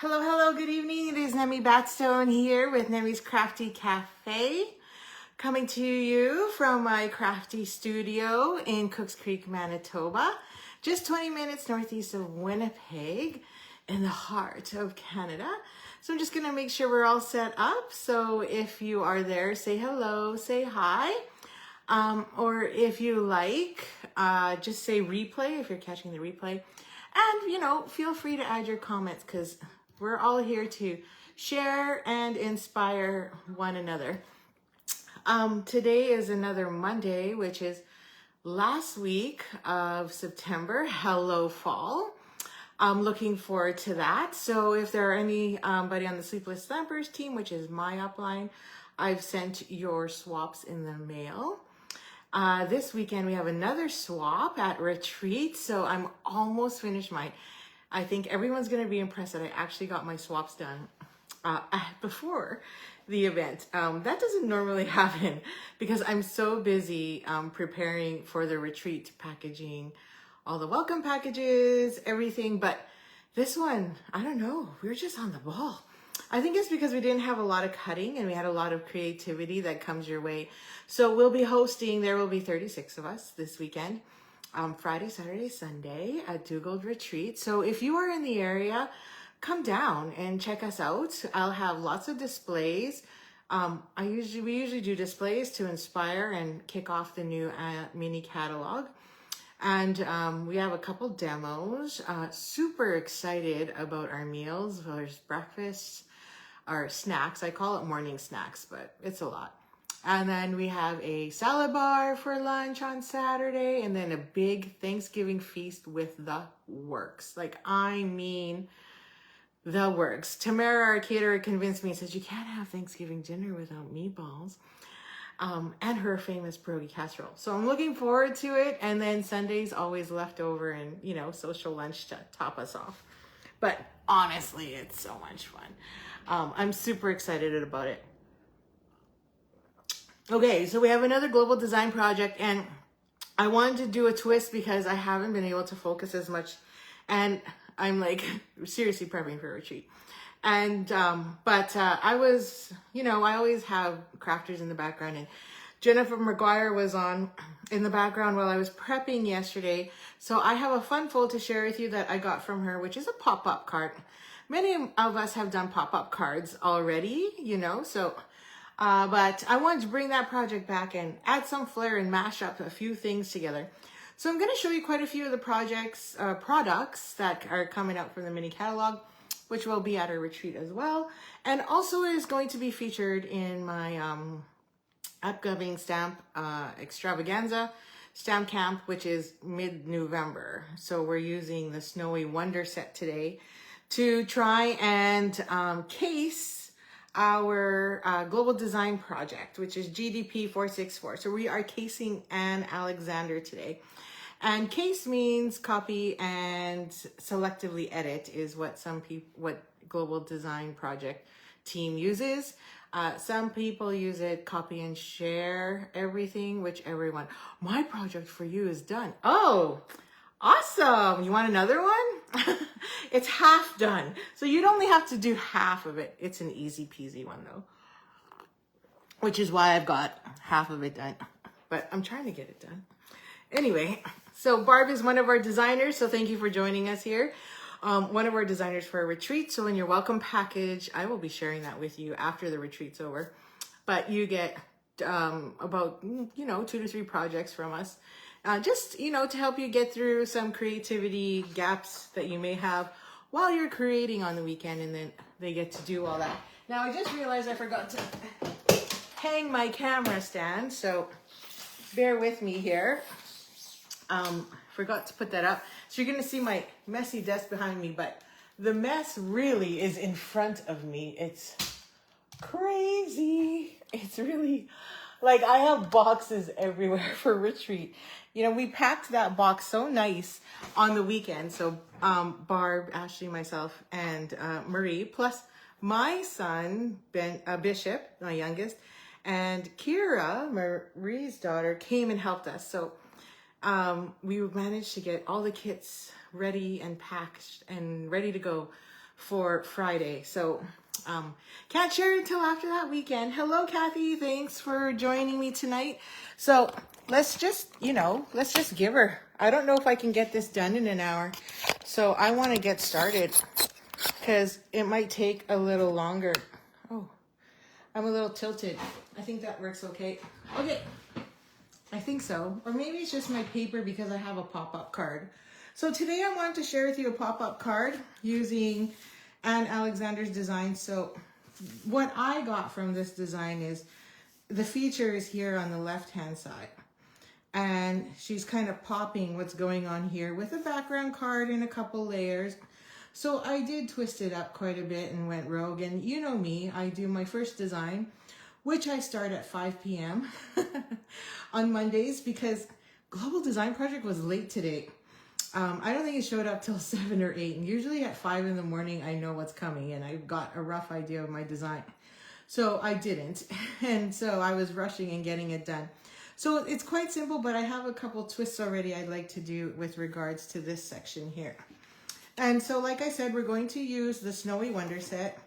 Hello, hello, good evening. It is Nemi Batstone here with Nemi's Crafty Cafe, coming to you from my crafty studio in Cooks Creek, Manitoba, just 20 minutes northeast of Winnipeg in the heart of Canada. So I'm just gonna make sure we're all set up. So if you are there, say hello, say hi. Or if you like, just say replay if you're catching the replay. And, feel free to add your comments because we're all here to share and inspire one another. Today is another Monday, which is last week of September. Hello, fall. I'm looking forward to that. So if there are anybody on the Sleepless Slampers team, which is my upline, I've sent your swaps in the mail. This weekend we have another swap at Retreat, so I'm almost finished mine. I think everyone's going to be impressed that I actually got my swaps done before the event. That doesn't normally happen because I'm so busy preparing for the retreat, packaging all the welcome packages, everything. But this one, I don't know, we're just on the ball. I think it's because we didn't have a lot of cutting and we had a lot of creativity that comes your way. So we'll be hosting, there will be 36 of us this weekend. Friday, Saturday, Sunday at Dugald Retreat. So if you are in the area, come down and check us out. I'll have lots of displays. We usually do displays to inspire and kick off the new mini catalog. And we have a couple demos. Super excited about our meals. There's breakfast, our snacks. I call it morning snacks, but it's a lot. And then we have a salad bar for lunch on Saturday, and then a big Thanksgiving feast with the works. Like, I mean, the works. Tamara, our caterer, convinced me, says, you can't have Thanksgiving dinner without meatballs. And her famous pierogi casserole. So I'm looking forward to it. And then Sunday's always leftover and, social lunch to top us off. But honestly, it's so much fun. I'm super excited about it. Okay, so we have another global design project, and I wanted to do a twist because I haven't been able to focus as much, and I'm like seriously prepping for a retreat. And but I was, I always have crafters in the background, and Jennifer McGuire was on in the background while I was prepping yesterday. So I have a fun fold to share with you that I got from her, which is a pop-up card. Many of us have done pop-up cards already, so but I wanted to bring that project back and add some flair and mash up a few things together. So I'm going to show you quite a few of the products that are coming out from the mini catalog, which will be at our retreat as well. And also is going to be featured in my upcoming stamp extravaganza, Stamp Camp, which is mid-November. So we're using the Snowy Wonder set today to try and case our global design project, which is GDP 464. So we are casing Anne Alexander today. And case means copy and selectively edit is what what global design project team uses. Some people use it copy and share everything, which everyone. My project for you is done. Oh, awesome. You want another one? It's half done. So you'd only have to do half of it. It's an easy peasy one though, which is why I've got half of it done, but I'm trying to get it done. Anyway, so Barb is one of our designers. So thank you for joining us here. One of our designers for a retreat. So in your welcome package, I will be sharing that with you after the retreat's over, but you get about, 2 to 3 projects from us. Just, to help you get through some creativity gaps that you may have while you're creating on the weekend, and then they get to do all that. Now, I just realized I forgot to hang my camera stand, so bear with me here. Forgot to put that up. So you're going to see my messy desk behind me, but the mess really is in front of me. It's crazy. It's really... like, I have boxes everywhere for retreat. We packed that box so nice on the weekend. So Barb, Ashley, myself, and Marie, plus my son, Bishop, my youngest, and Kira, Marie's daughter, came and helped us. So we managed to get all the kits ready and packed and ready to go for Friday. So can't share it until after that weekend. Hello, Kathy. Thanks for joining me tonight. So let's just, let's just give her. I don't know if I can get this done in an hour. So I want to get started because it might take a little longer. Oh, I'm a little tilted. I think that works okay. Okay. I think so. Or maybe it's just my paper because I have a pop-up card. So today I wanted to share with you a pop-up card using Anne Alexander's design. So what I got from this design is the feature is here on the left-hand side. And she's kind of popping what's going on here with a background card and a couple layers. So I did twist it up quite a bit and went rogue. And you know me, I do my first design, which I start at 5 p.m. on Mondays because Global Design Project was late today. I don't think it showed up till 7 or 8. And usually at 5 in the morning, I know what's coming and I've got a rough idea of my design. So I didn't. And so I was rushing and getting it done. So it's quite simple, but I have a couple twists already I'd like to do with regards to this section here. And so like I said, we're going to use the Snowy Wonder set.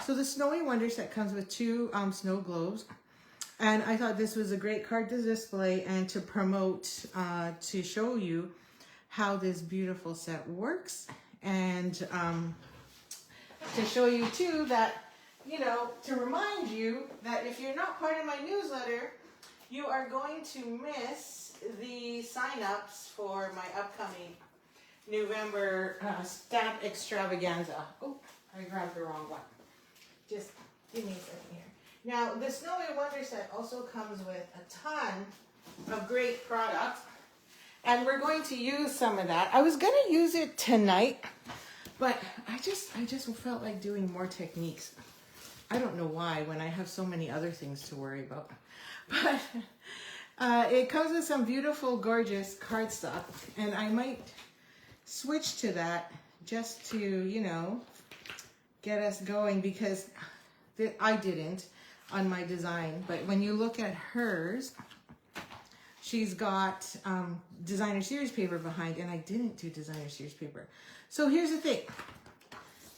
So the Snowy Wonder set comes with 2 snow globes. And I thought this was a great card to display and to promote, to show you how this beautiful set works. And to show you too that, to remind you that if you're not part of my newsletter, you are going to miss the sign-ups for my upcoming November stamp extravaganza. Oh, I grabbed the wrong one. Just give me a second here. Now, the Snowy Wonder set also comes with a ton of great products, and we're going to use some of that. I was going to use it tonight, but I just felt like doing more techniques. I don't know why when I have so many other things to worry about. But it comes with some beautiful, gorgeous cardstock, and I might switch to that just to, get us going because I didn't on my design. But when you look at hers, she's got designer series paper behind, and I didn't do designer series paper. So here's the thing.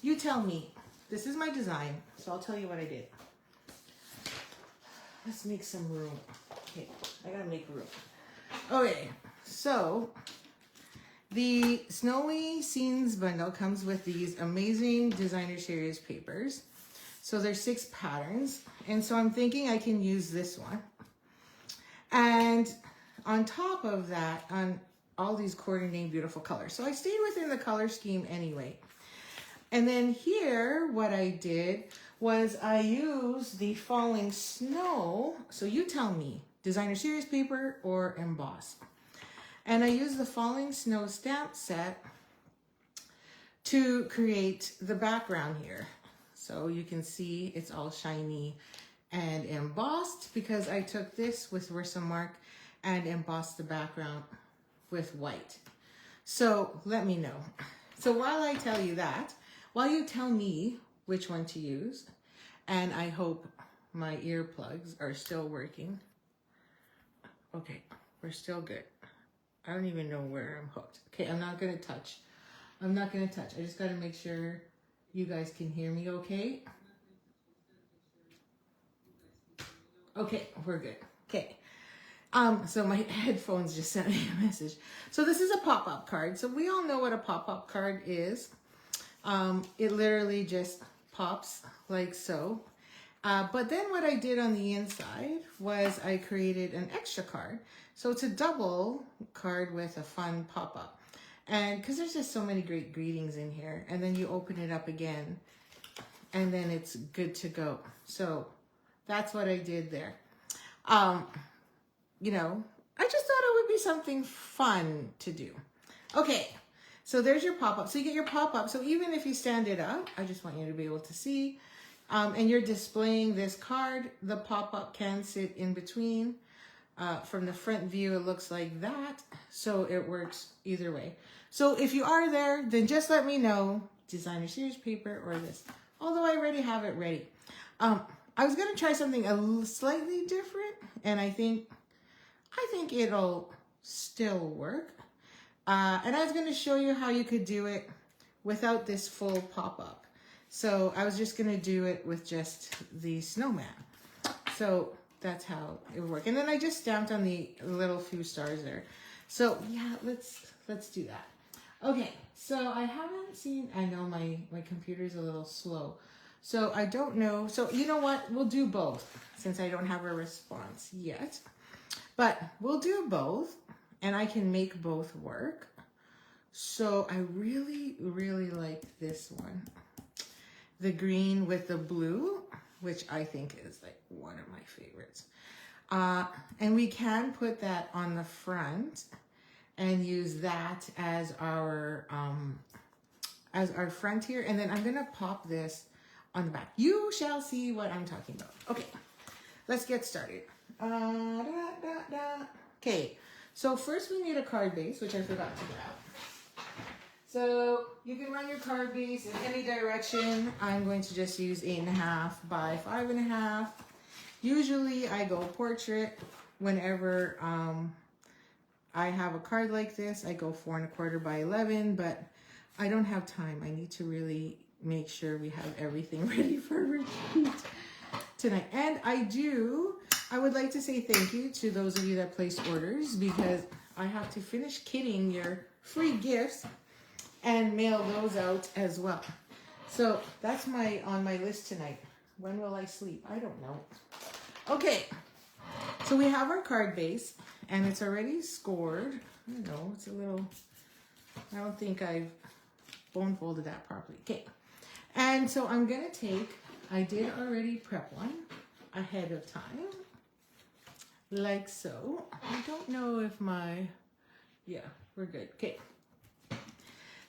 You tell me. This is my design, so I'll tell you what I did. Let's make some room. Okay, I gotta make room. Okay, so the Snowy Scenes bundle comes with these amazing designer series papers. So there's 6 patterns, and so I'm thinking I can use this one. And on top of that, on all these coordinating beautiful colors. So I stayed within the color scheme anyway. And then here, what I did was I used the Falling Snow. So you tell me, designer series paper or emboss. And I used the Falling Snow stamp set to create the background here. So you can see it's all shiny and embossed because I took this with Versamark and embossed the background with white. So let me know. So while I tell you that, while you tell me which one to use, and I hope my earplugs are still working. Okay, we're still good. I don't even know where I'm hooked. Okay, I'm not gonna touch. I'm not gonna touch. I just gotta make sure you guys can hear me okay. Okay, we're good. Okay. So my headphones just sent me a message. So this is a pop-up card. So we all know what a pop-up card is. It literally just pops like so. But then what I did on the inside was I created an extra card. So it's a double card with a fun pop-up. And because there's just so many great greetings in here. And then you open it up again. And then it's good to go. So that's what I did there. I just thought it would be something fun to do. Okay, so there's your pop-up. So you get your pop-up. So even if you stand it up, I just want you to be able to see. And you're displaying this card. The pop-up can sit in between. From the front view, it looks like that. So it works either way. So if you are there, then just let me know. Designer series paper or this. Although I already have it ready. I was going to try something slightly different. And I think it'll still work. And I was going to show you how you could do it without this full pop-up. So I was just gonna do it with just the snowman. So that's how it would work. And then I just stamped on the little few stars there. So yeah, let's do that. Okay, so I haven't seen, I know my computer's a little slow. So I don't know. So you know what? We'll do both since I don't have a response yet. But we'll do both and I can make both work. So I really, really like this one. The green with the blue, which I think is like one of my favorites. And we can put that on the front and use that as our front here. And then I'm gonna pop this on the back. You shall see what I'm talking about. Okay, let's get started. Okay, so first we need a card base, which I forgot to grab. So you can run your card base in any direction. I'm going to just use 8.5 by 5.5. Usually I go portrait. Whenever I have a card like this, I go 4.25 by 11, but I don't have time. I need to really make sure we have everything ready for retreat tonight. And I would like to say thank you to those of you that placed orders, because I have to finish kitting your free gifts and mail those out as well. So that's on my list tonight. When will I sleep? I don't know. Okay, so we have our card base and it's already scored. I don't know, it's a little, I don't think I've bone folded that properly. Okay, and so I'm gonna I did already prep one ahead of time, like so. I don't know if yeah, we're good. Okay.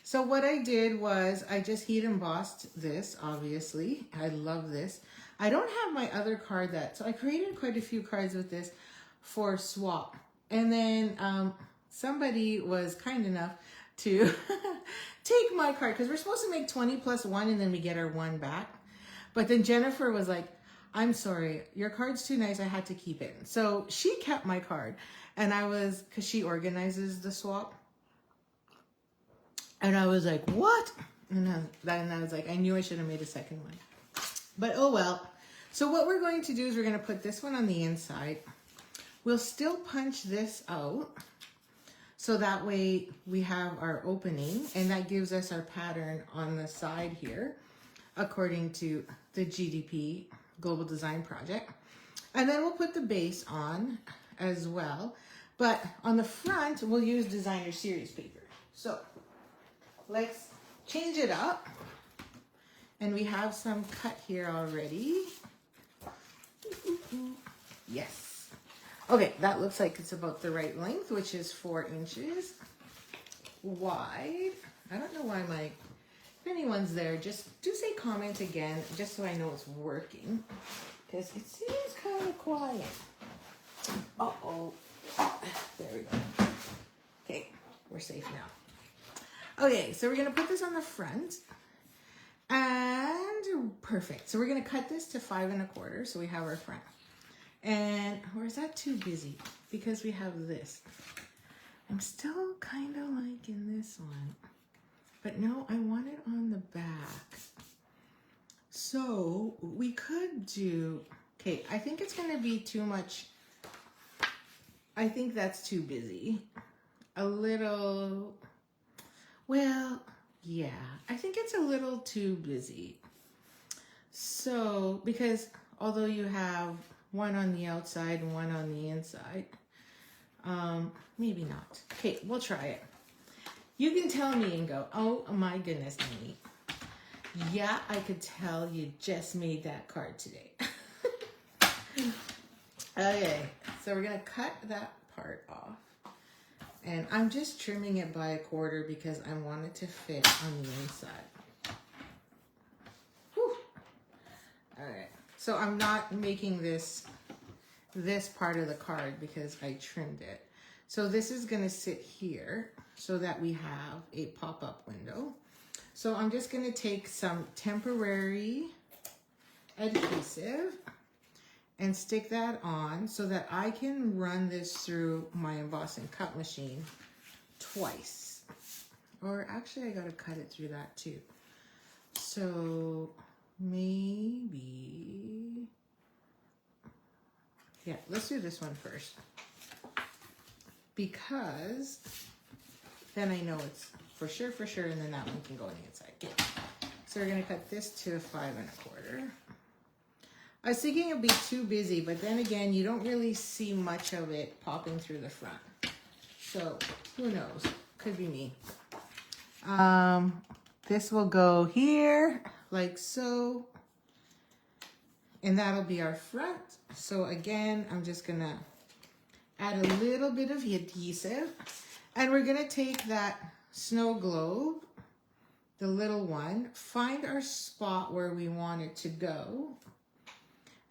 So what I did was I just heat embossed this, obviously. I love this. I don't have my other card so I created quite a few cards with this for swap. And then somebody was kind enough to take my card, because we're supposed to make 20 plus 1 and then we get our 1 back. But then Jennifer was like, I'm sorry, your card's too nice, I had to keep it. So she kept my card, and because she organizes the swap. And I was like, what? And I was like, I knew I should have made a second one. But oh well. So what we're going to do is we're going to put this one on the inside. We'll still punch this out, so that way we have our opening, and that gives us our pattern on the side here, according to the GDP, Global Design Project. And then we'll put the base on as well. But on the front, we'll use designer series paper. So let's change it up. And we have some cut here already. Yes. Okay, that looks like it's about the right length, which is 4 inches wide. I don't know why if anyone's there, just do say comment again, just so I know it's working, because it seems kind of quiet. Uh-oh. There we go. Okay, we're safe now. Okay, so we're going to put this on the front. And perfect. So we're going to cut this to 5 1/4. So we have our front. And, or is that too busy? Because we have this. I'm still kind of liking this one. But no, I want it on the back. So we could do, okay, I think it's going to be too much. I think that's too busy. A little, well, yeah, I think it's a little too busy. So, because although you have one on the outside and one on the inside, maybe not. Okay, we'll try it. You can tell me and go, oh my goodness, Amy. Yeah, I could tell you just made that card today. Okay, so we're gonna cut that part off. And I'm just trimming it by 1/4 because I want it to fit on the inside. Whew. All right, so I'm not making this part of the card because I trimmed it. So this is gonna sit here so that we have a pop-up window. So I'm just gonna take some temporary adhesive and stick that on so that I can run this through my emboss and cut machine twice. Or actually I gotta cut it through that too. So maybe, yeah, let's do this one first. Because then I know it's for sure, and then that one can go on the inside. Okay. So we're gonna cut this to 5 1/4. I was thinking it'd be too busy, but then again, you don't really see much of it popping through the front. So who knows? Could be me. This will go here like so, and that'll be our front. So again, I'm just gonna add a little bit of adhesive, and we're gonna take that snow globe, the little one, find our spot where we want it to go,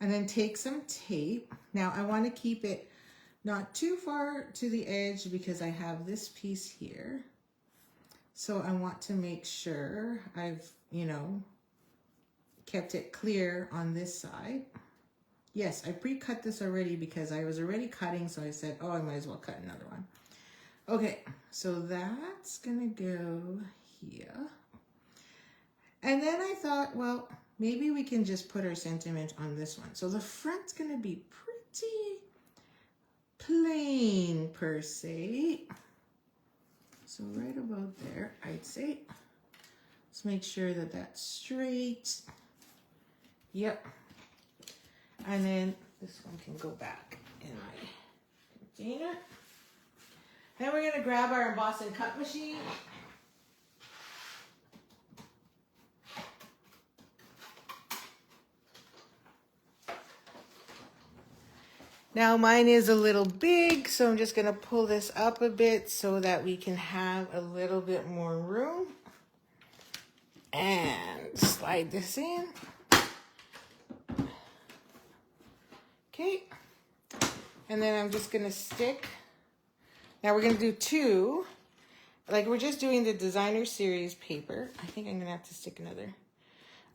and then take some tape. Now I want to keep it not too far to the edge because I have this piece here. So I want to make sure I've, you know, kept it clear on this side. Yes, I pre-cut this already because I was already cutting, so I said, oh, I might as well cut another one. Okay, so that's gonna go here. And then I thought, well, maybe we can just put our sentiment on this one. So the front's gonna be pretty plain per se. So right about there, I'd say. Let's make sure that that's straight. Yep. And then this one can go back in my container. Then we're gonna grab our emboss and cut machine. Now mine is a little big, so I'm just gonna pull this up a bit so that we can have a little bit more room. And slide this in. Okay. And then I'm just gonna stick. Now we're gonna do 2. Like we're just doing the designer series paper. I think I'm gonna have to stick another.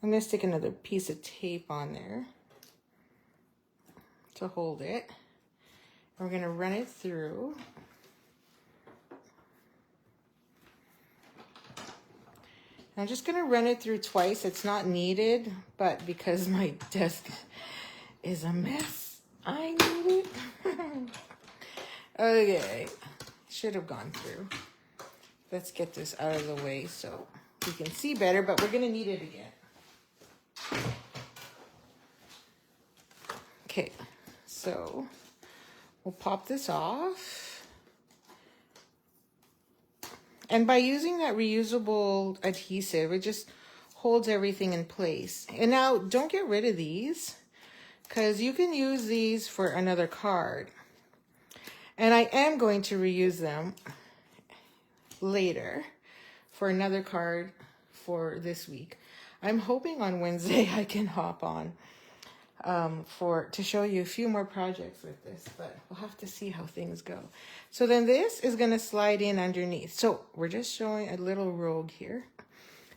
I'm gonna stick another piece of tape on there to hold it. We're gonna run it through. I'm just gonna run it through twice. It's not needed, but because my desk is a mess, I need it. Okay, should have gone through. Let's get this out of the way so we can see better, but we're gonna need it again. Okay, so we'll pop this off. And by using that reusable adhesive, it just holds everything in place. And now don't get rid of these because you can use these for another card. And I am going to reuse them later for another card for this week. I'm hoping on Wednesday I can hop on to show you a few more projects with this, but we'll have to see how things go. So then this is going to slide in underneath. So we're just showing a little rogue here.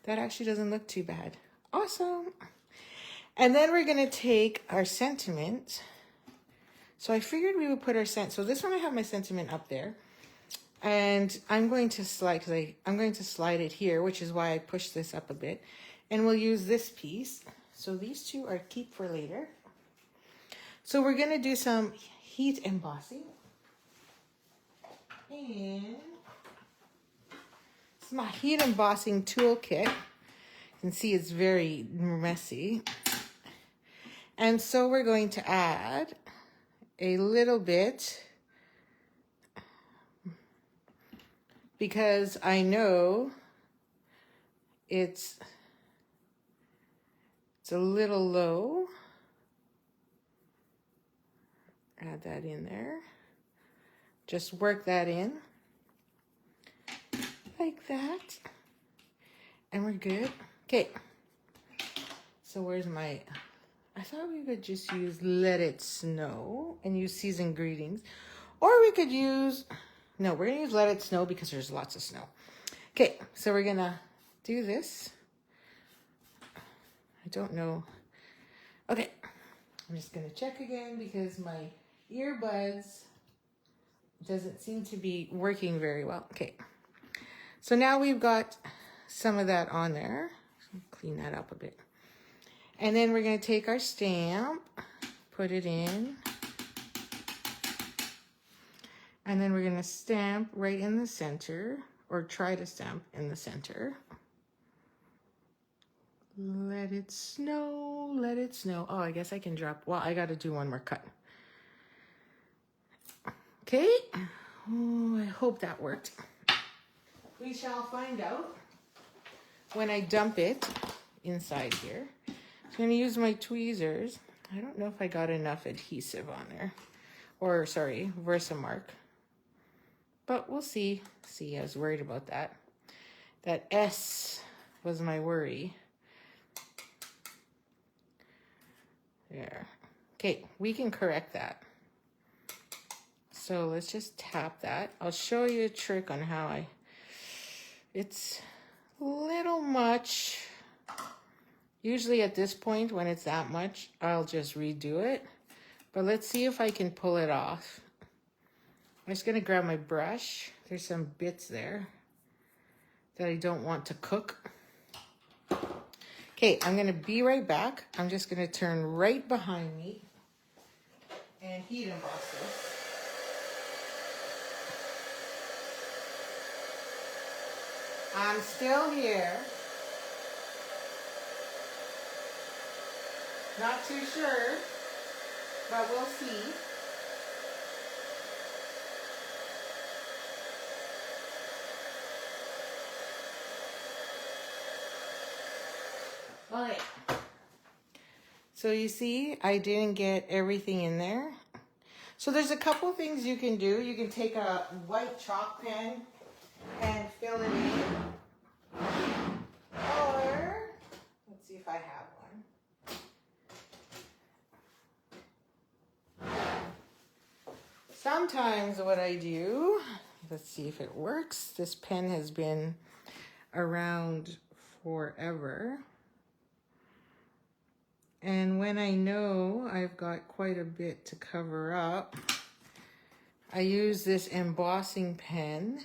That actually doesn't look too bad. Awesome. And then we're going to take our sentiment. So I figured we would put our so this one I have my sentiment up there. And I'm going to slide, I'm going to slide it here, which is why I pushed this up a bit. And we'll use this piece. So these two are keep for later. So we're going to do some heat embossing. And it's my heat embossing toolkit. You can see it's very messy. And so we're going to add a little bit because I know it's a little low. Add that in there. Just work that in like that. And we're good. Okay. So where's my, I thought we could just use Let It Snow and use Seasoned Greetings. Or we could use, no, we're going to use Let It Snow because there's lots of snow. Okay, so we're going to do this. I don't know. Okay, I'm just going to check again because my earbuds doesn't seem to be working very well. Okay, so now we've got some of that on there. clean that up a bit. And then we're going to take our stamp, put it in, and then we're going to stamp right in the center, or try to stamp in the center. Let it snow, let it snow. Oh, I guess I can drop, well, I got to do one more cut. Okay, oh, I hope that worked. We shall find out when I dump it inside here. I'm going to use my tweezers. I don't know if I got enough adhesive on there, or sorry, Versamark. But we'll see. See, I was worried about that. That S was my worry. There. Okay, we can correct that. So let's just tap that. I'll show you a trick on how it's a little much. Usually at this point, when it's that much, I'll just redo it. But let's see if I can pull it off. I'm just going to grab my brush. There's some bits there that I don't want to cook. Okay, I'm going to be right back. I'm just going to turn right behind me and heat emboss this. I'm still here. Not too sure, but we'll see. Okay. So you see, I didn't get everything in there. So there's a couple things you can do. You can take a white chalk pen and fill it in. Or, let's see if I have one. Sometimes what I do, let's see if it works. This pen has been around forever. And when I know I've got quite a bit to cover up, I use this embossing pen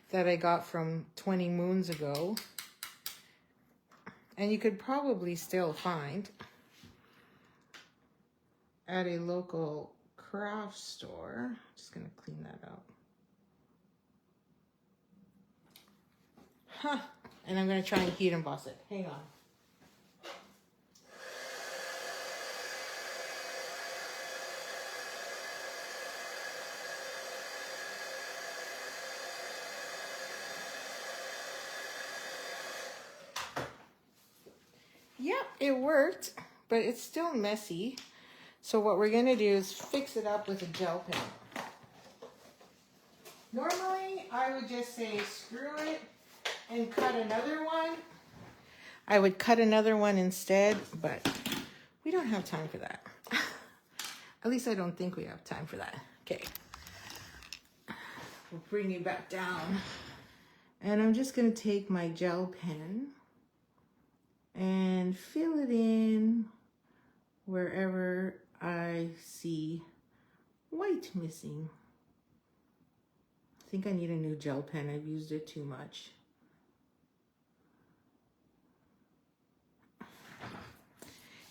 that I got from 20 moons ago. And you could probably still find at a local craft store. Just gonna clean that out. Huh. And I'm gonna try and heat emboss it. Hang on. Yep, it worked, but it's still messy. So what we're gonna do is fix it up with a gel pen. Normally, I would just say screw it and cut another one. I would cut another one instead, but we don't have time for that. At least I don't think we have time for that. Okay, we'll bring you back down. And I'm just gonna take my gel pen and fill it in wherever I see white missing. I think I need a new gel pen. I've used it too much.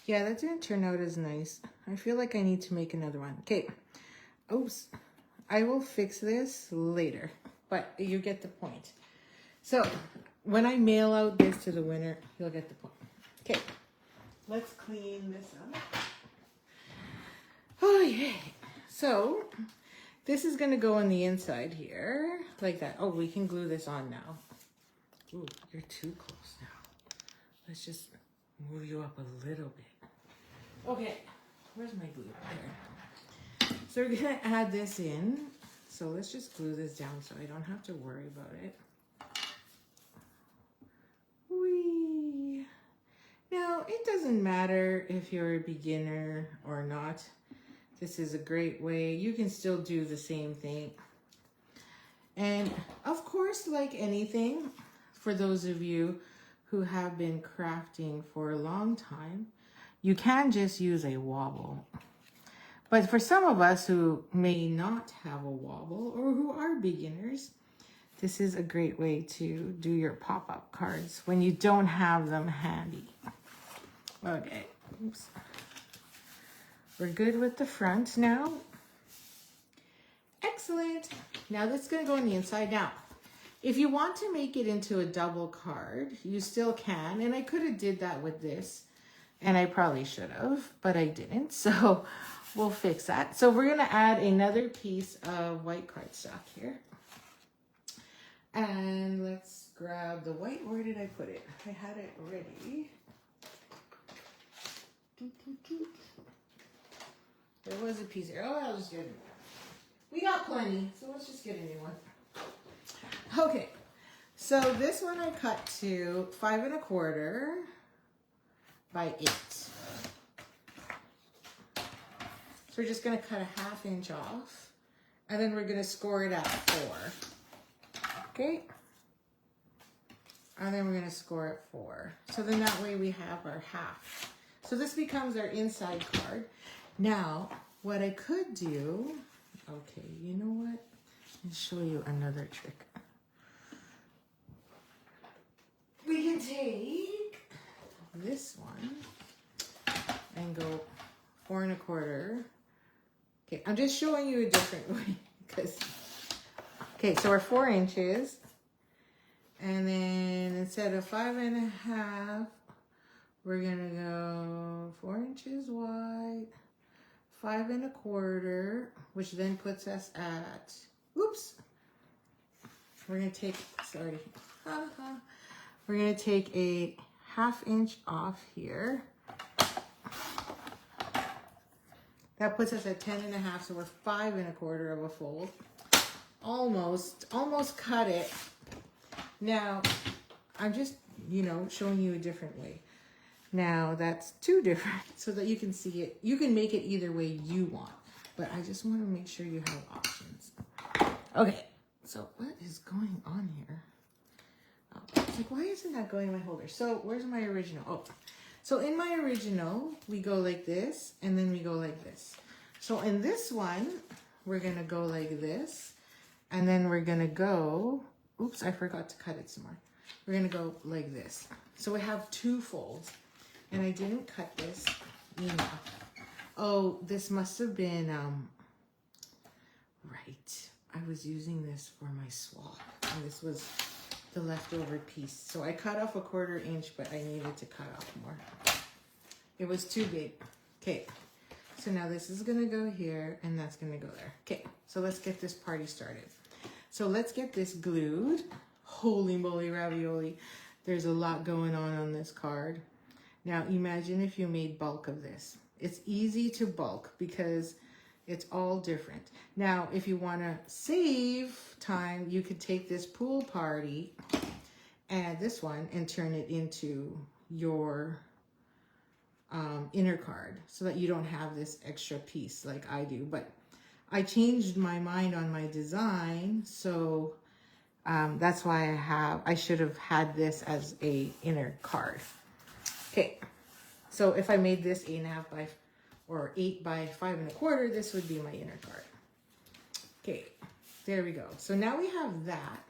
Yeah, that didn't turn out as nice. I feel like I need to make another one. Okay. Oops. I will fix this later, but you get the point. So when I mail out this to the winner, you'll get the point. Okay, let's clean this up. Oh, yeah. So this is going to go on the inside here, like that. Oh, we can glue this on now. Ooh, you're too close now. Let's just move you up a little bit. Okay, where's my glue? There. So we're going to add this in. So let's just glue this down so I don't have to worry about it. Whee! Now, it doesn't matter if you're a beginner or not. This is a great way. You can still do the same thing. And of course, like anything, for those of you who have been crafting for a long time, you can just use a wobble. But for some of us who may not have a wobble or who are beginners, This is a great way to do your pop-up cards when you don't have them handy. Okay, oops. We're good with the front now. Excellent. Now that's gonna go on the inside. Now, if you want to make it into a double card, you still can. And I could have did that with this, and I probably should have, but I didn't. So we'll fix that. So we're gonna add another piece of white cardstock here. And let's grab the white. Where did I put it? I had it ready. There was a piece here. Oh, I'll just get it. We got plenty, so let's just get a new one. Okay, so this one I cut to 5 1/4 by 8. So we're just gonna cut a 1/2 inch off, and then we're gonna score it at 4. Okay, and then we're gonna score at 4. So then that way we have our 1/2. So this becomes our inside card. Now, what I could do, okay, you know what? I'll show you another trick. We can take this one and go 4 1/4. Okay, I'm just showing you a different way because, okay, so we're 4 inches, and then instead of 5 1/2, we're gonna go 4 inches wide, 5 1/4, which then puts us at, oops, we're gonna take, sorry, we're gonna take a 1/2 inch off here. That puts us at 10 1/2, so we're 5 1/4 of a fold. Almost cut it. Now, I'm just, you know, showing you a different way. Now that's 2 different, so that you can see it. You can make it either way you want, but I just want to make sure you have options. Okay, so what is going on here? Oh, it's like, why isn't that going in my holder? So where's my original? Oh, so in my original, we go like this, and then we go like this. So in this one, we're gonna go like this, and then we're gonna go, oops, I forgot to cut it some more. We're gonna go like this. So we have 2 folds. And I didn't cut this enough. Oh, this must have been, right. I was using this for my swap. And this was the leftover piece. So I cut off a 1/4 inch, but I needed to cut off more. It was too big. Okay, so now this is gonna go here, and that's gonna go there. Okay, so let's get this party started. So let's get this glued. Holy moly ravioli. There's a lot going on this card. Now imagine if you made bulk of this. It's easy to bulk because it's all different. Now, if you want to save time, you could take this pool party and this one and turn it into your inner card so that you don't have this extra piece like I do. But I changed my mind on my design, so that's why I should have had this as a inner card. Okay, so if I made this 8 1/2 by, or 8 by 5 1/4, this would be my inner card. Okay, there we go. So now we have that,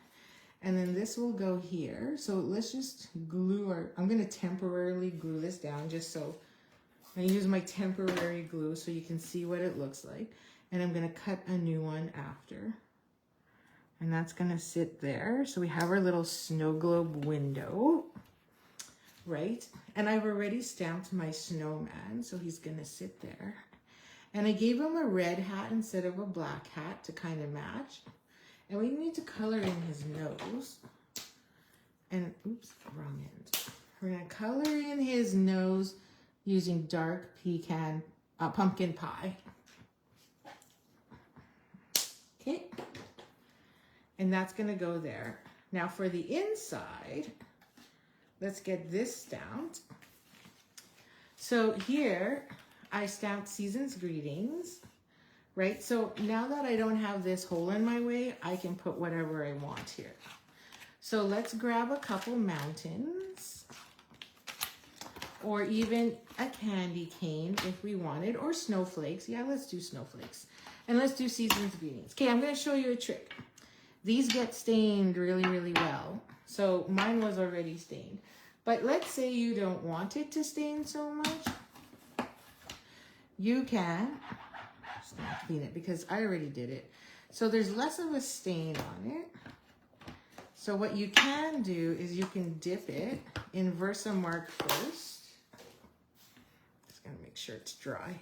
and then this will go here. So let's just glue I'm gonna temporarily glue this down just so, I use my temporary glue so you can see what it looks like. And I'm gonna cut a new one after. And that's gonna sit there. So we have our little snow globe window. Right? And I've already stamped my snowman, so he's gonna sit there. And I gave him a red hat instead of a black hat to kind of match. And we need to color in his nose. And, oops, wrong end. We're gonna color in his nose using dark pumpkin pie. Okay. And that's gonna go there. Now for the inside, let's get this stamped. So here, I stamped Season's Greetings, right? So now that I don't have this hole in my way, I can put whatever I want here. So let's grab a couple mountains, or even a candy cane if we wanted, or snowflakes. Yeah, let's do snowflakes. And let's do Season's Greetings. Okay, I'm gonna show you a trick. these get stained really, really well. So mine was already stained. But let's say you don't want it to stain so much. You can just gonna clean it because I already did it. So there's less of a stain on it. So what you can do is you can dip it in Versamark first. Just gonna make sure it's dry.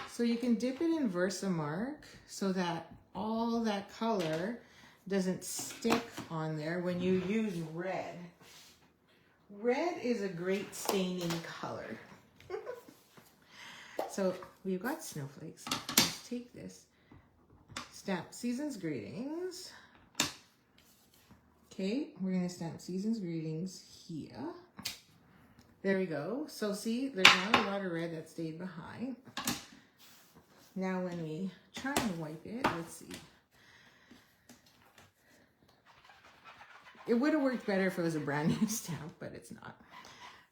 So you can dip it in Versamark so that all that color doesn't stick on there when you use red. Red is a great staining color. So we've got snowflakes. Let's take this. Stamp Season's Greetings. Okay, we're gonna stamp Season's Greetings here. There we go. So see, there's not a lot of red that stayed behind. Now when we try and wipe it, let's see. It would have worked better if it was a brand new stamp, but it's not.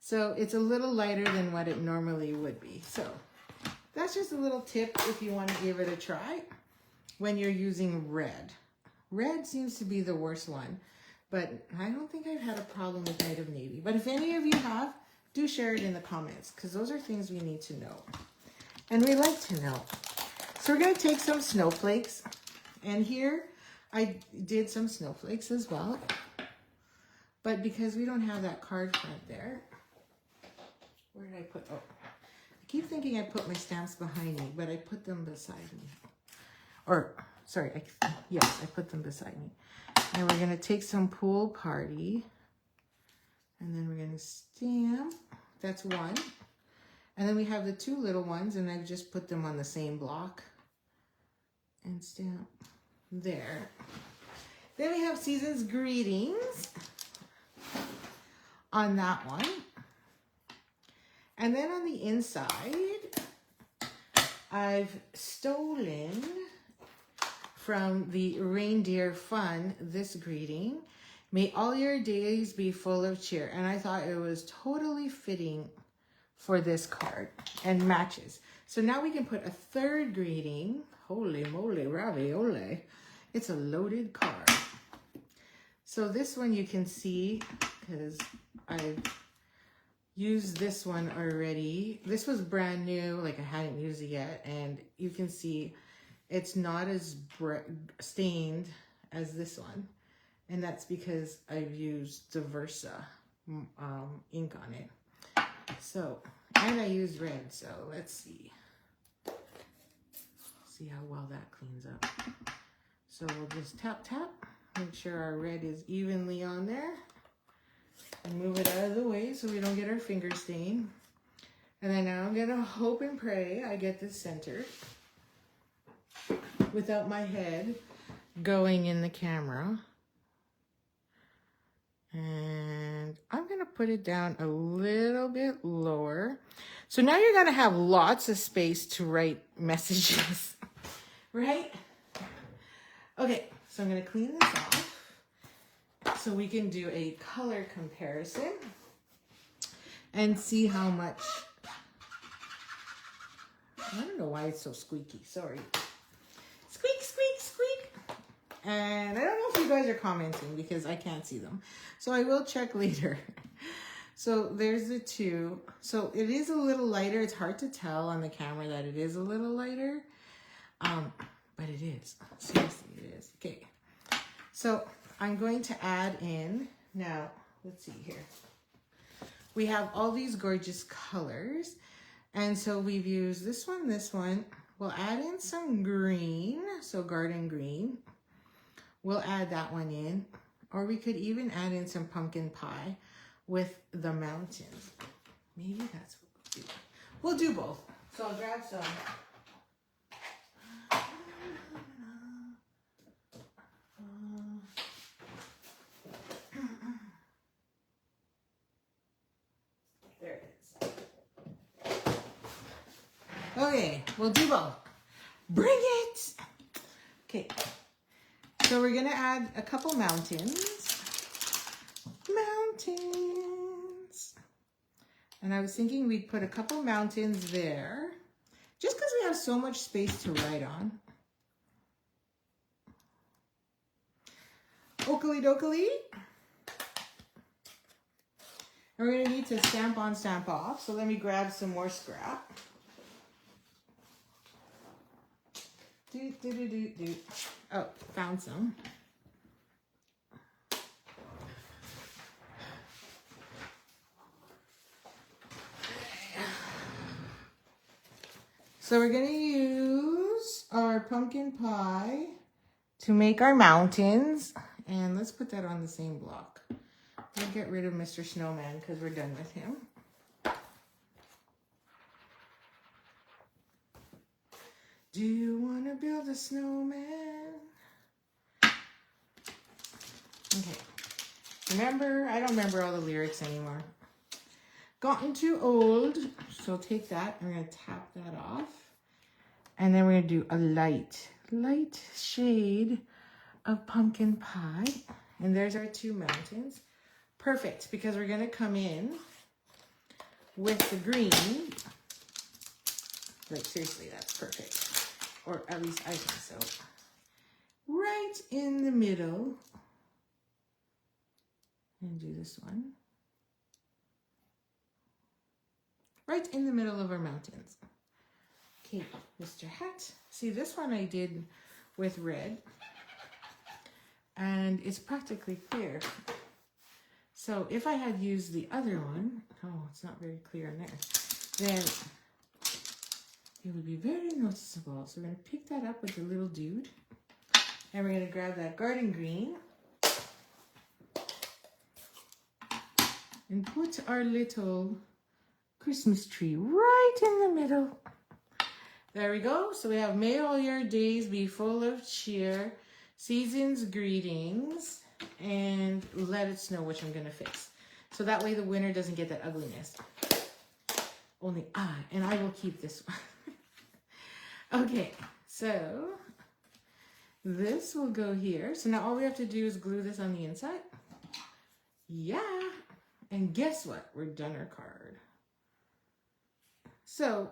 So it's a little lighter than what it normally would be. So that's just a little tip if you want to give it a try when you're using red. Red seems to be the worst one, but I don't think I've had a problem with Night of Navy. But if any of you have, do share it in the comments because those are things we need to know. And we like to know. So we're going to take some snowflakes. And here I did some snowflakes as well. But because we don't have that card front there, where did I put, oh, I keep thinking I put my stamps behind me, but I put them beside me. Or, sorry, yes, I put them beside me. And we're going to take some Pool Party, and then we're going to stamp, that's one. And then we have the two little ones, and I've just put them on the same block and stamp there. Then we have Season's Greetings on that one. And then on the inside, I've stolen from the Reindeer Fun this greeting. May all your days be full of cheer. And I thought it was totally fitting for this card and matches. So now we can put a third greeting. Holy moly, ravioli. It's a loaded card. So this one you can see, because I've used this one already. This was brand new, like I hadn't used it yet. And you can see it's not as stained as this one. And that's because I've used the Versa ink on it. So, and I used red, so let's see. See how well that cleans up. So we'll just tap, tap, make sure our red is evenly on there. And move it out of the way so we don't get our finger stain. And then now I'm gonna hope and pray I get this centered without my head going in the camera. And I'm gonna put it down a little bit lower. So now you're gonna have lots of space to write messages, right? Okay, so I'm gonna clean this off so we can do a color comparison and see how much, I don't know why it's so squeaky, sorry. Squeak, squeak, squeak. And I don't know if you guys are commenting because I can't see them. So I will check later. So there's the two. So it is a little lighter. It's hard to tell on the camera that it is a little lighter. But it is. Seriously, it is. Okay. So I'm going to add in, now, let's see here. We have all these gorgeous colors. And so we've used this one, this one. We'll add in some green, so garden green. We'll add that one in. Or we could even add in some pumpkin pie with the mountains. Maybe that's what we'll do. We'll do both. So I'll grab some. There it is. Okay, we'll do both. Bring it! Okay. So we're gonna add a couple mountains. Mountains. And I was thinking we'd put a couple mountains there, just because we have so much space to write on. Okily dokily. And we're gonna need to stamp on, stamp off. So let me grab some more scrap. Oh, found some. So we're gonna use our pumpkin pie to make our mountains. And let's put that on the same block. We'll get rid of Mr. Snowman because we're done with him. Do you want to build a snowman? Okay. Remember, I don't remember all the lyrics anymore. Gotten too old. So take that. I'm going to tap that off. And then we're going to do a light shade of pumpkin pie. And there's our two mountains. Perfect, because we're going to come in with the green. Like, seriously, that's perfect. Or at least I think so. Right in the middle. And do this one. Right in the middle of our mountains. Okay, Mr. Hat. See, this one I did with red. And it's practically clear. So if I had used the other one, oh, it's not very clear in there, then it would be very noticeable. So we're going to pick that up with the little dude. And we're going to grab that garden green. And put our little Christmas tree right in the middle. There we go. So we have may all your days be full of cheer, season's greetings, and let it snow, which I'm going to fix. So that way the winter doesn't get that ugliness. Only and I will keep this one. Okay, so this will go here. So now all we have to do is glue this on the inside. Yeah. And guess what? We're done our card. So,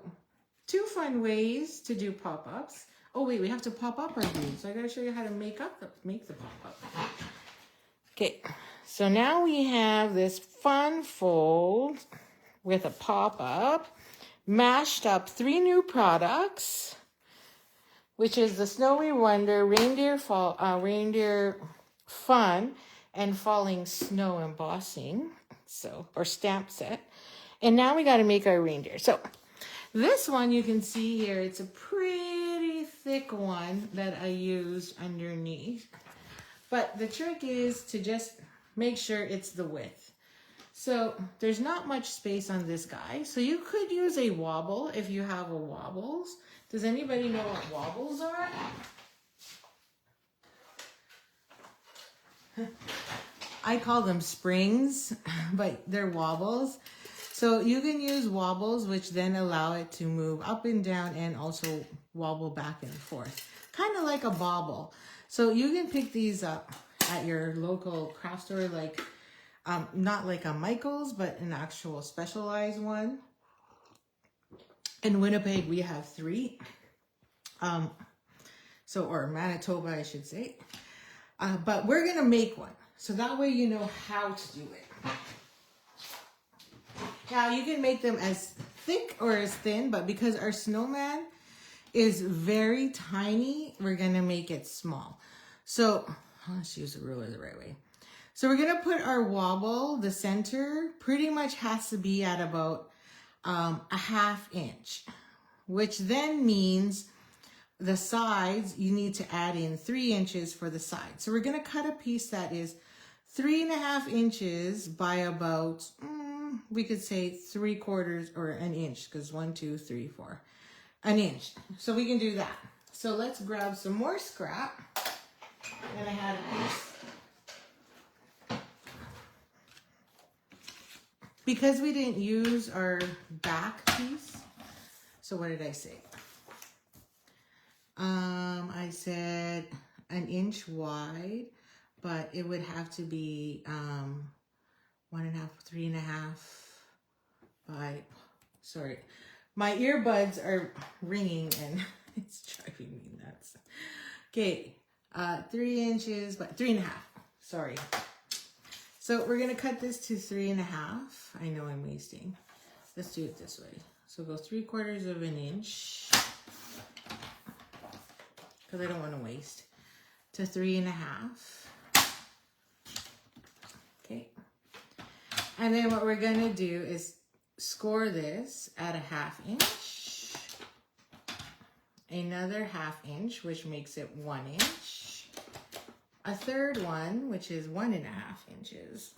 2 fun ways to do pop-ups. Oh wait, we have to pop up our glue. So I gotta show you how to make the pop-up. Okay, so now we have this fun fold with a pop-up, mashed up 3 new products, which is the Snowy Wonder Reindeer Fun and Falling Snow Embossing, so, or stamp set. And now we got to make our reindeer. So this one you can see here, it's a pretty thick one that I used underneath. But the trick is to just make sure it's the width. So there's not much space on this guy. So you could use a wobble if you have a wobbles. Does anybody know what wobbles are? I call them springs, but they're wobbles. So you can use wobbles, which then allow it to move up and down and also wobble back and forth. Kind of like a bobble. So you can pick these up at your local craft store, like not like a Michael's, but an actual specialized one. In Winnipeg, we have 3. Or Manitoba, I should say. But we're going to make one. So that way you know how to do it. Now you can make them as thick or as thin, but because our snowman is very tiny, we're going to make it small. So let's use the ruler the right way. So we're going to put our wobble, the center, pretty much has to be at about a 1/2 inch, which then means the sides, you need to add in 3 inches for the side. So we're going to cut a piece that is 3.5 inches by about, we could say 3/4 or an inch, because 1, 2, 3, 4, an inch. So we can do that. So let's grab some more scrap. And I had a piece. Because we didn't use our back piece, so what did I say? I said 1 inch wide, but it would have to be 1.5, 3.5 by, sorry, my earbuds are ringing and it's driving me nuts. Okay, 3 inches, but 3.5. Sorry. So we're going to cut this to 3.5. I know I'm wasting. Let's do it this way. So go 3/4 of an inch, because I don't want to waste, to 3.5. Okay. And then what we're going to do is score this at a 1/2 inch, another 1/2 inch, which makes it 1 inch, a third one, which is 1.5 inches.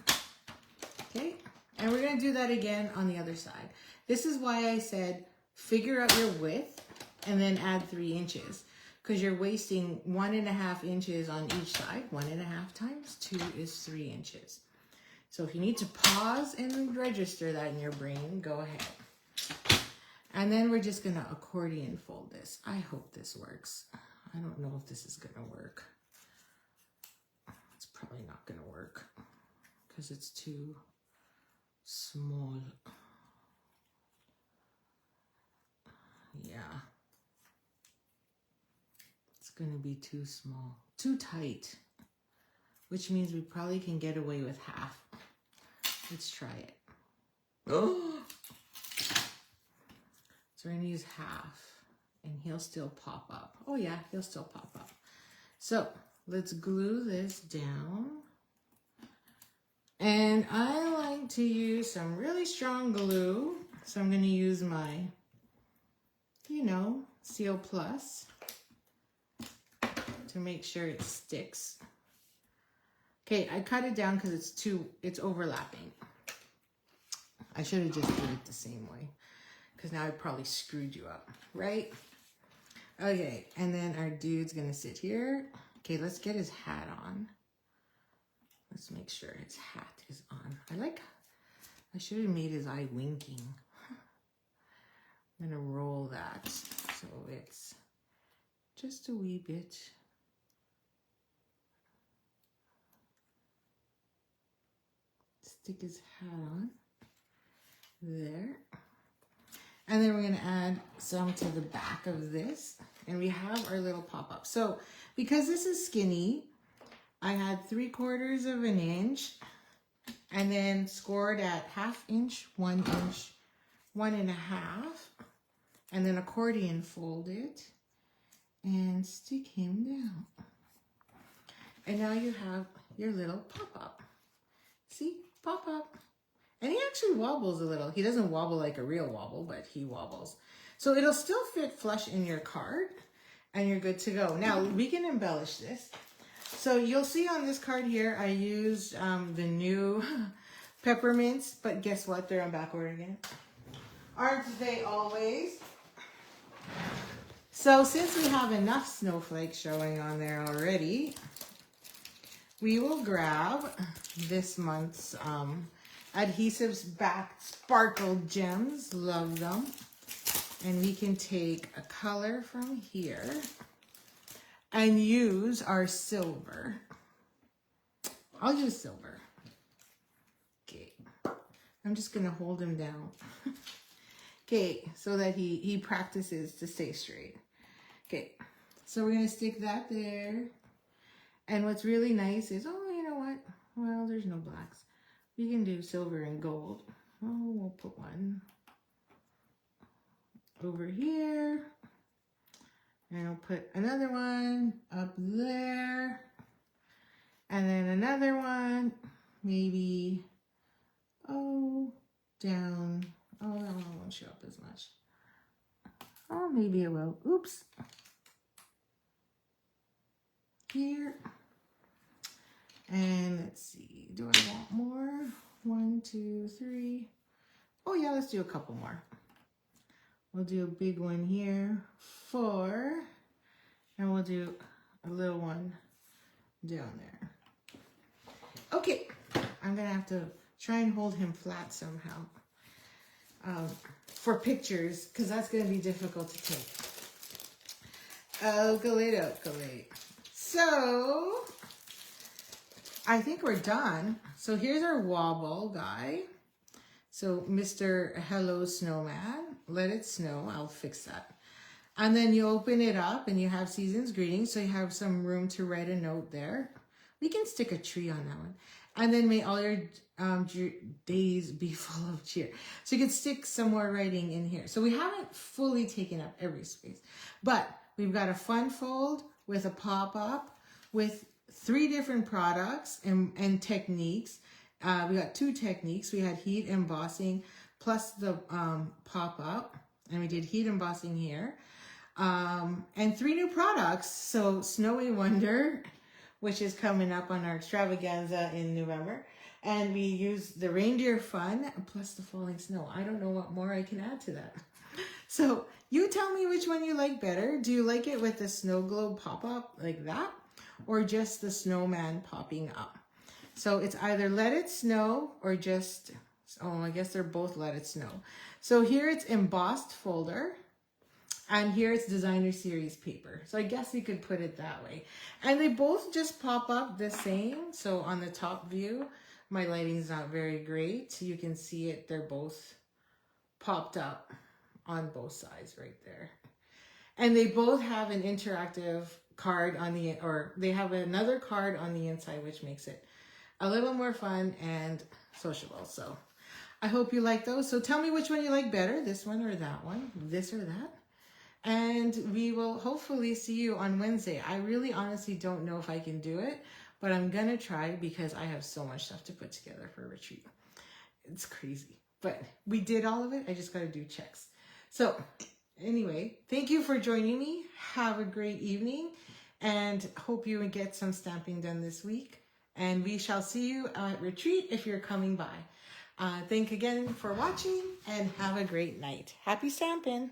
Okay. And we're going to do that again on the other side. This is why I said figure out your width and then add 3 inches, because you're wasting 1.5 inches on each side. 1.5 times 2 is 3 inches. So if you need to pause and register that in your brain, go ahead. And then we're just going to accordion fold this. I hope this works. I don't know if this is going to work. It's probably not going to work because it's too small. Yeah. It's going to be too small. Too tight. Which means we probably can get away with 1/2. Let's try it. Oh! So we're going to use 1/2. And he'll still pop up. Oh yeah, he'll still pop up. So let's glue this down. And I like to use some really strong glue. So I'm going to use my, you know, Seal Plus to make sure it sticks. Okay, I cut it down because it's overlapping. I should have just did it the same way, because now I probably screwed you up, right? Okay, and then our dude's gonna sit here. Okay, let's get his hat on. Let's make sure his hat is on. I should have made his eye winking. I'm gonna roll that so it's just a wee bit. Stick his hat on there. And then we're going to add some to the back of this. And we have our little pop-up. So because this is skinny, I had 3/4 of an inch and then scored at 1/2 inch, 1 inch, 1.5, and then accordion fold it and stick him down. And now you have your little pop-up. See? Pop-up. And he actually wobbles a little. He doesn't wobble like a real wobble, but he wobbles. So it'll still fit flush in your card, and you're good to go. Now, we can embellish this. So you'll see on this card here, I used the new peppermints, but guess what? They're on back order again. Aren't they always? So since we have enough snowflakes showing on there already, we will grab this month's adhesives backed sparkle gems. Love them. And we can take a color from here and use our silver. I'll use silver. Okay. I'm just going to hold him down. Okay, so that he practices to stay straight. Okay, so we're going to stick that there. And what's really nice is, oh, you know what? Well, there's no blacks. We can do silver and gold. Oh, we'll put one over here. And I'll put another one up there. And then another one, maybe, oh, down. Oh, that one won't show up as much. Oh, maybe it will. Oops. Here. And let's see, do I want more? 1, 2, 3. Oh yeah, let's do a couple more. We'll do a big one here, 4. And we'll do a little one down there. Okay, I'm gonna have to try and hold him flat somehow for pictures, because that's gonna be difficult to take. Okalate. So, I think we're done. So here's our wobble guy. So Mr. Hello Snowman, let it snow. I'll fix that. And then you open it up and you have Season's Greetings. So you have some room to write a note there. We can stick a tree on that one. And then may all your days be full of cheer. So you can stick some more writing in here. So we haven't fully taken up every space, but we've got a fun fold with a pop-up with 3 different products and techniques. We got 2 techniques. We had heat embossing plus the pop-up, and we did heat embossing here. And 3 new products. So Snowy Wonder, which is coming up on our extravaganza in November. And we use the Reindeer Fun plus the falling snow. I don't know what more I can add to that. So you tell me which one you like better. Do you like it with the snow globe pop-up like that? Or just the snowman popping up? So it's either Let It Snow or just, oh, I guess they're both Let It Snow. So here it's embossed folder. And here it's designer series paper. So I guess you could put it that way. And they both just pop up the same. So on the top view, my lighting's not very great. You can see it, they're both popped up on both sides right there. And they both have an interactive card on the, or they have another card on the inside, which makes it a little more fun and sociable. So I hope you like those. So tell me which one you like better, this one or that one, this or that. And we will hopefully see you on Wednesday. I really honestly don't know if I can do it, but I'm going to try because I have so much stuff to put together for a retreat. It's crazy, but we did all of it. I just got to do checks. So anyway, thank you for joining me. Have a great evening and hope you get some stamping done this week. And we shall see you at retreat if you're coming by. Thank again for watching and have a great night. Happy stamping.